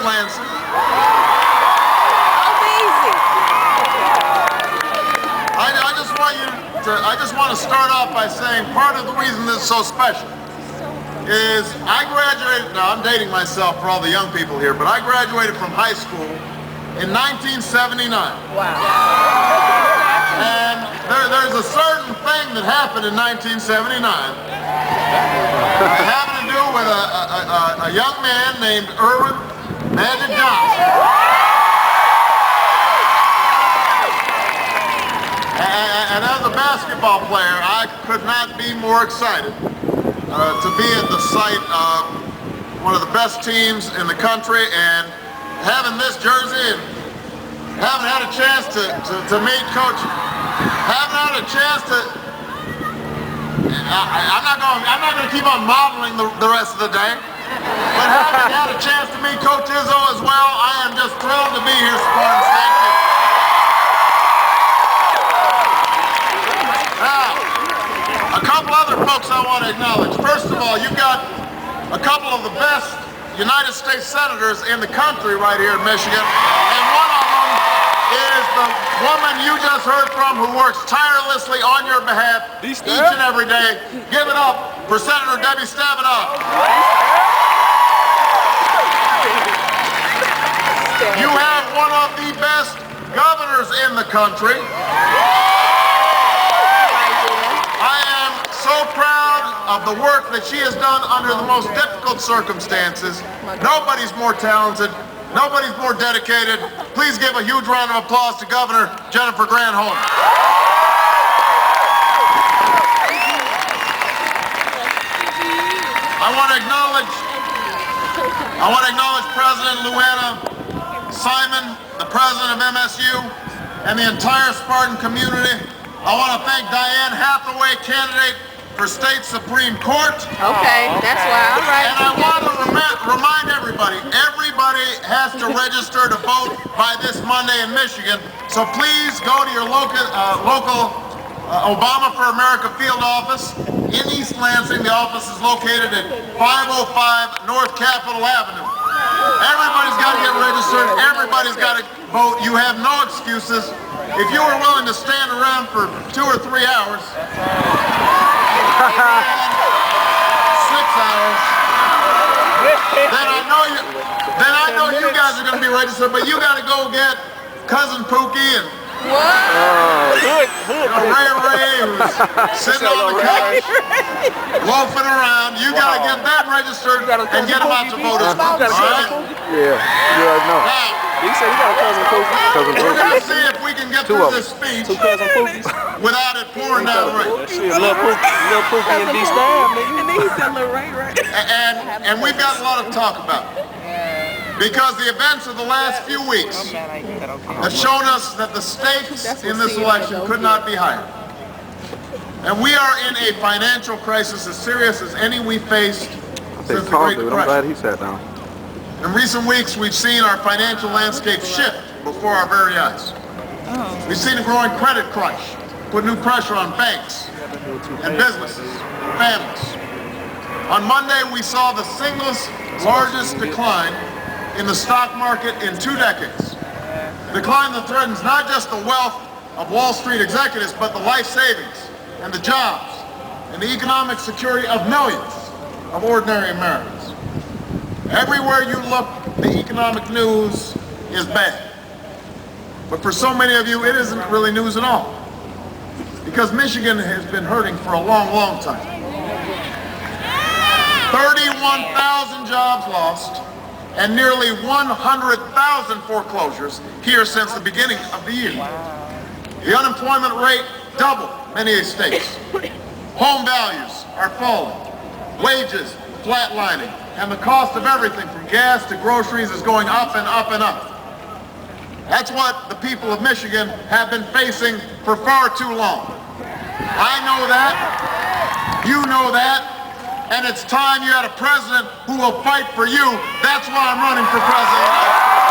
East Lansing. I just want to start off by saying part of the reason this is so special is I graduated, now I'm dating myself for all the young people here, but I graduated from high school in 1979. Wow. And there's a certain thing that happened in 1979 having to do with a young man named Irwin Magic Johnson. And as a basketball player, I could not be more excited to be at the site of one of the best teams in the country, and having this jersey, and haven't had a chance to meet Coach. Haven't had a chance to. I'm not going to keep on modeling the rest of the day, but having had a chance to meet Coach Izzo as well, I am just thrilled to be here supporting. Thank you. Now, a couple other folks I want to acknowledge. First of all, you've got a couple of the best United States senators in the country right here in Michigan, and one of them is the woman you just heard from who works tirelessly on your behalf each and every day. Give it up for Senator Debbie Stabenow. You have one of the best governors in the country. So proud of the work that she has done under the most difficult circumstances. Nobody's more talented. Nobody's more dedicated. Please give a huge round of applause to Governor Jennifer Granholm. I want to acknowledge President Luana Simon, the president of MSU, and the entire Spartan community. I want to thank Diane Hathaway, candidate for State Supreme Court. Okay, that's why, all right. And I want to remind everybody has to register to vote by this Monday in Michigan. So please go to your local Obama for America field office in East Lansing. The office is located at 505 North Capitol Avenue. Everybody's got to get registered. Everybody's got to vote. You have no excuses. If you were willing to stand around for 2 or 3 hours, 6 hours, then I know you guys are going to be registered, but you got to go get Cousin Pookie and Ray who's sitting on the couch, loafing around. You got to get them registered and get them out to vote as well. All right? Yeah, you already know. Now, he said he got a Cousin Pookie. we're going to see if we can get through this speech without it pouring down the rain. Little Pookie and D-Stab, nigga. And then he said Lil Ray, right? And we've got a lot to talk about. Because the events of the last few weeks have shown us that the stakes in this election could not be higher. And we are in a financial crisis as serious as any we faced since the Great Depression. I'm glad he sat down. In recent weeks, we've seen our financial landscape shift before our very eyes. We've seen a growing credit crunch put new pressure on banks and businesses, families. On Monday, we saw the single largest decline in the stock market in 2 decades. A decline that threatens not just the wealth of Wall Street executives, but the life savings and the jobs and the economic security of millions of ordinary Americans. Everywhere you look, the economic news is bad. But for so many of you, it isn't really news at all. Because Michigan has been hurting for a long, long time. 31,000 jobs lost and nearly 100,000 foreclosures here since the beginning of the year. The unemployment rate doubled many states. Home values are falling, wages flatlining, and the cost of everything from gas to groceries is going up and up and up. That's what the people of Michigan have been facing for far too long. I know that, you know that, and it's time you had a president who will fight for you. That's why I'm running for president.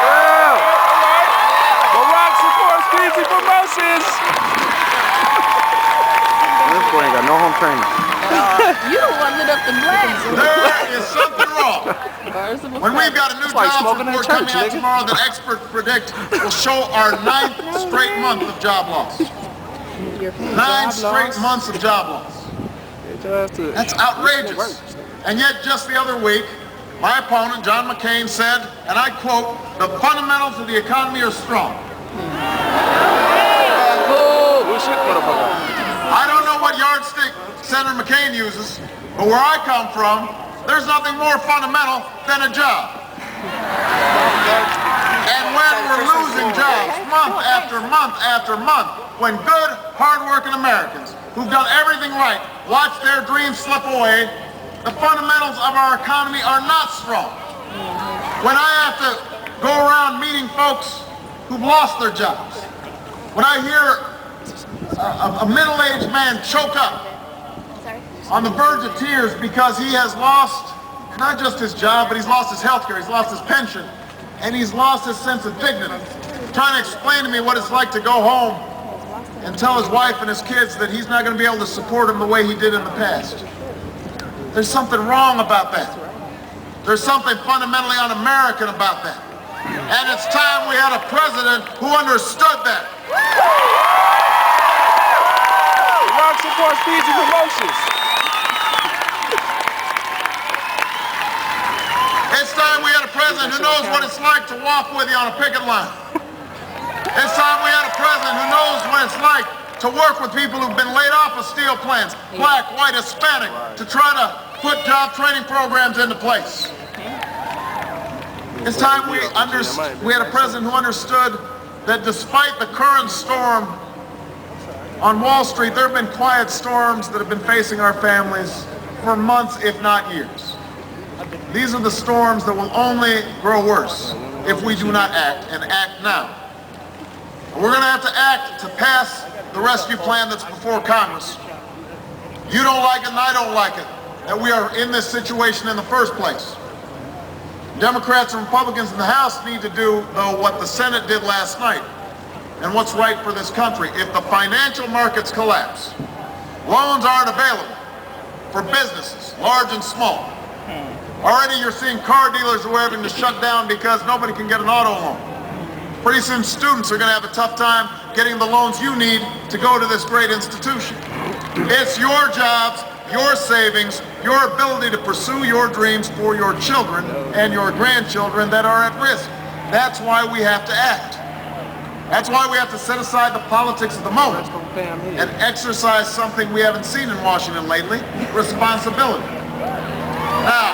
Yeah! Barack supports Easy Promotions! This boy ain't got no home training. You don't want lit up the black. There is something wrong. Birds of a When we've got a new It's like jobs smoking in report church, coming out nigga. tomorrow that experts predict will show our 9th straight month of job loss. 9 straight months of job loss. That's outrageous. And yet just the other week, my opponent, John McCain, said, and I quote, "The fundamentals of the economy are strong." I don't know what yardstick Senator McCain uses, but where I come from, there's nothing more fundamental than a job. And when we're losing jobs month after month after month, when good, hard-working Americans who've done everything right watch their dreams slip away, the fundamentals of our economy are not strong. When I have to go around meeting folks who've lost their jobs, when I hear a middle-aged man choke up on the verge of tears because he has lost not just his job, but he's lost his health care, he's lost his pension, and he's lost his sense of dignity. Trying to explain to me what it's like to go home and tell his wife and his kids that he's not going to be able to support them the way he did in the past. There's something wrong about that. There's something fundamentally un-American about that. And it's time we had a president who understood that. Rock support speeds and promotions. It's time we had a president who knows what it's like to walk with you on a picket line. It's time we had a president who knows what it's like to work with people who've been laid off of steel plants, black, white, Hispanic, to try to put job training programs into place. It's time we had a president who understood that despite the current storm on Wall Street, there have been quiet storms that have been facing our families for months, if not years. These are the storms that will only grow worse if we do not act, and act now. And we're going to have to act to pass the rescue plan that's before Congress. You don't like it, and I don't like it, that we are in this situation in the first place. Democrats and Republicans in the House need to do, though, what the Senate did last night, and what's right for this country. If the financial markets collapse, loans aren't available for businesses, large and small. Already you're seeing car dealers who are having to shut down because nobody can get an auto loan. Pretty soon students are going to have a tough time getting the loans you need to go to this great institution. It's your jobs, your savings, your ability to pursue your dreams for your children and your grandchildren that are at risk. That's why we have to act. That's why we have to set aside the politics of the moment and exercise something we haven't seen in Washington lately, responsibility. Now,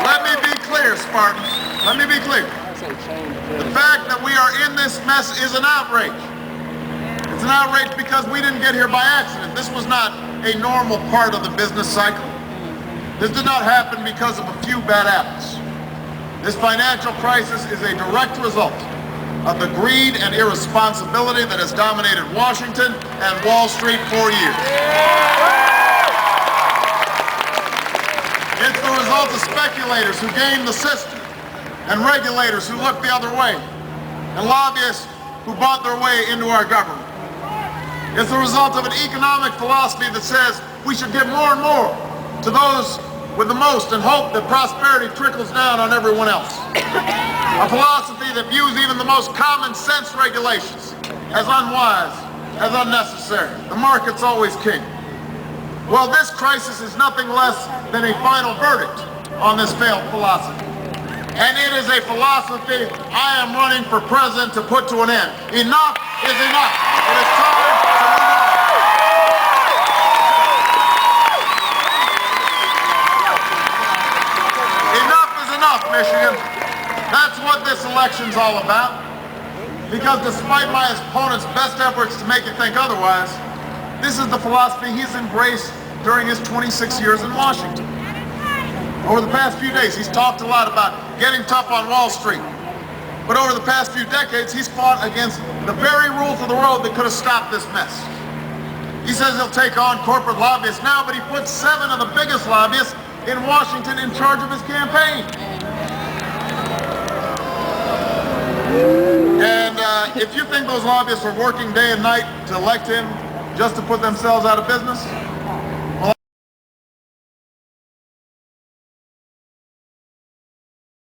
let me be clear, Spartans. Let me be clear. The fact that we are in this mess is an outrage. It's an outrage because we didn't get here by accident. This was not a normal part of the business cycle. This did not happen because of a few bad apples. This financial crisis is a direct result of the greed and irresponsibility that has dominated Washington and Wall Street for years. It's the result of speculators who game the system, and regulators who look the other way, and lobbyists who bought their way into our government. It's the result of an economic philosophy that says we should give more and more to those with the most and hope that prosperity trickles down on everyone else. A philosophy that views even the most common sense regulations as unwise, as unnecessary. The market's always king. Well, this crisis is nothing less than a final verdict on this failed philosophy. And it is a philosophy I am running for president to put to an end. Enough is enough. It is time to move on. Enough is enough, Michigan. That's what this election's all about. Because despite my opponent's best efforts to make you think otherwise, this is the philosophy he's embraced during his 26 years in Washington. Over the past few days, he's talked a lot about getting tough on Wall Street. But over the past few decades, he's fought against the very rules of the road that could have stopped this mess. He says he'll take on corporate lobbyists now, but he put 7 of the biggest lobbyists in Washington in charge of his campaign. And if you think those lobbyists are working day and night to elect him just to put themselves out of business?